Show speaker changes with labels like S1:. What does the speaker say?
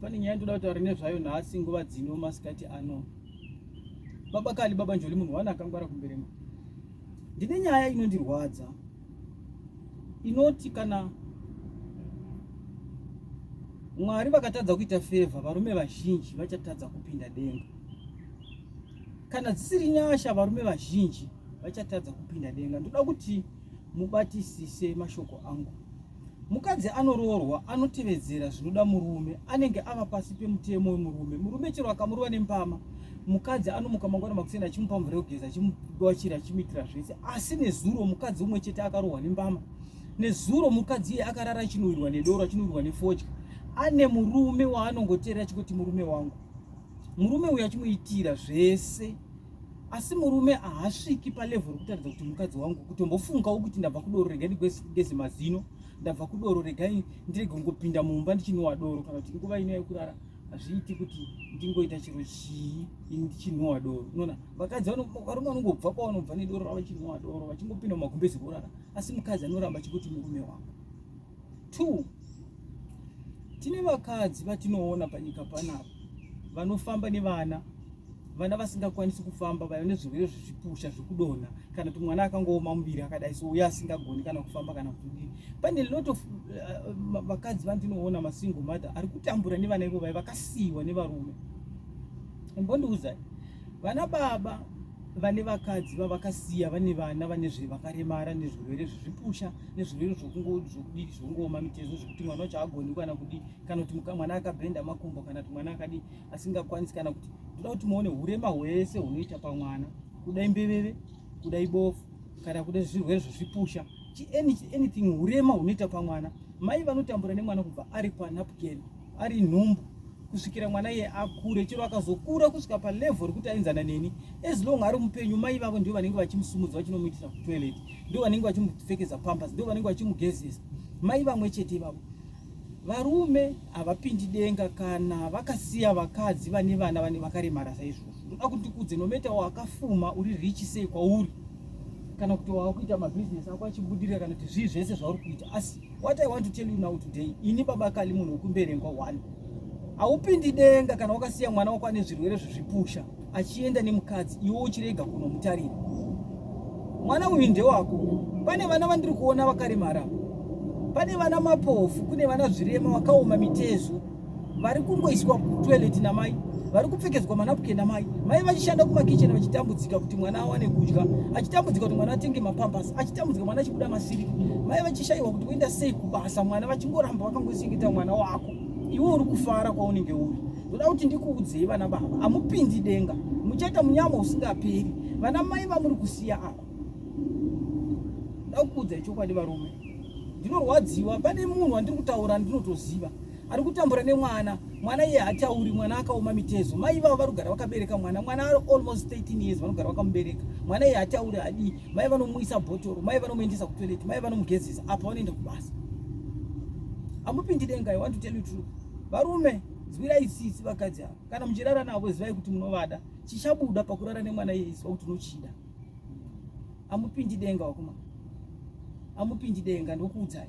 S1: pane nyaya ndoda kutaura nezvayo nhasi nguva dzino masikati ano. Baba kali baba njoli munhu wana akangwara kumberema. Ndine nyaya inondirwadza inoti kana Mwari vakatadza kuita favor varume vazhinji vachatadza kupinda denga. Kana dzisiri nyasha varume vazhinji vachatadza kupinda denga. Ndoda kuti mubatisise mashoko angu. Mukadzi anoroorwa anotevedzera zvinoda murume, anenge ava pasi pemutemo wemurume. Murume chero akamurova nempama, mukadzi anomuka mangwana makuseni achimupa mvura yekugeza, achimudwachira, achimuitira zvese. Asi nezuro mukadzi umwe chete akarohwa nembama. Nezuro mukadzi iye akarara achinowirwa nedoro, achinowirwa nefodya. Ane murume waanongoteera achikuti murume wangu. Murume uyu achimuitira zvese. Asi murume haasviki palevel rokutaridza kuti mukadzi wangu kutombofungawo kuti ndabva kudoro regai ndigeze mazino, ndabva kudoro regai ndirege kungopinda mumba ndichinwa doro, kana kuti nguva ino yekurara hazviiti kuti ndingoita chiro chii ndichinwa doro. Unoona vakadzi varume vanongobva kwavanobva nedoro ravo vachinwa doro vachingopinda mumagumbezi kurara, asi mukadzi anoramba achikuti murume wangu. 2, tine vakadzi vatinoona panyika panapa vanofamba nevana vasingakwanisi kufamba, vane zvirwere zvezvipusha zvekudonha, kana kuti mwana akangooma muviri akadai so uye asingagoni kana kufamba kana kudini. Pane lot of vakadzi vandinoona masingle mother ari kutambura nevana ivo vai vakasiyiwa nevarume. Mbondiudzai, vana baba vane vakadzi vavakasiya vane vana vane zvevakaremara nezvirwere zvezvipusha nezvirwere zvokungoma mitezo zvekuti mwana wacho agoni kana kudi, kana kuti mwana akabhenda makumbo, kana kuti mwana akadi asingakwanisi, kana kuti ndoda kuti muone urema hwese hunoita pamwana, kudai mbeveve, kudai bofu, kana kudai zvirwere zvezvipusha, anything urema hunoita pamwana. Mai vanotambura nemwana kubva ari panapukeni, ari nhumbu, kusvikira mwana iye akure, chero akazokura kusvika palevel rekuti ainzana neni, as long ari mupenyu, mai vavo ndio vanenge vachimusumudza vachinomuitira kutoilet, ndio vanenge vachimupfekeza pampers, ndio vanenge vachimugezesa. Mai vamwe chete ivavo. Varume havapindi denga kana vakasiya vakadzi vane vana vane vakaremara saizvozvo. Ndoda kuti kudze nometa wakafuma uri rich sei kwauri, kana kuti wakuita mabusiness ako achibudirira, kana kuti zvii zvese zvauri kuita. Asi what I want to tell you now today, ini baba kali munhu wokumberengwa 1, haupindi denga kana wakasiya mwana wako ane zvirwere zvezvipusha achienda nemukadzi iwe uchirega kunomutarira. Mwana uyu ndewako. Pane vana vandiri kuona vakaremara, pane vana mapofu, kune vana zvirema vakaoma mitezo vari kungoiswa kutoilet namai, vari kupfekedzwa manapukeni namai. Mai vachishanda kumakicheni vachitambudzika kuti mwana awane kudya, achitambudzika kuti mwana atenge mapampasi, achitambudzika mwana achibuda masiripi. Mai vachishayiwa kuti kuenda sei kubasa, mwana vachingoramba vakangosingita mwana wako. Iwe uri kufara kwaunenge uri. Ndoda kuti ndikuudzei vana baba, hamupindi denga, muchaita munyama usingaperi. Vana mai vamuri kusiya apa. Ndoda kukuudzai chokwadi varume. Ndinorwadziwa, pane munhu wandiri kutaura ndinotoziva ari kutambura nemwana, mwana iye hatauri, mwana akaoma mitezo. Mai vavo varikugara vakabereka mwana, mwana ari almost 13 years vanogara vakamubereka. Mwana iye hatauri hadii, mai vanomuisa bhotoro, mai vanomuendesa kutoilet, mai vanomugezesa apa vanoenda kubasa. Hamupindi denga, I want to tell you true. Varume, zvirai tsitsi vakadzi ava. Kana muchirara navo zivai kuti munovada. Chichabuda pakurara nemwana iye zviva kuti unochida. Hamupindi denga wakuma. Hamupindi denga, ndokuudzai.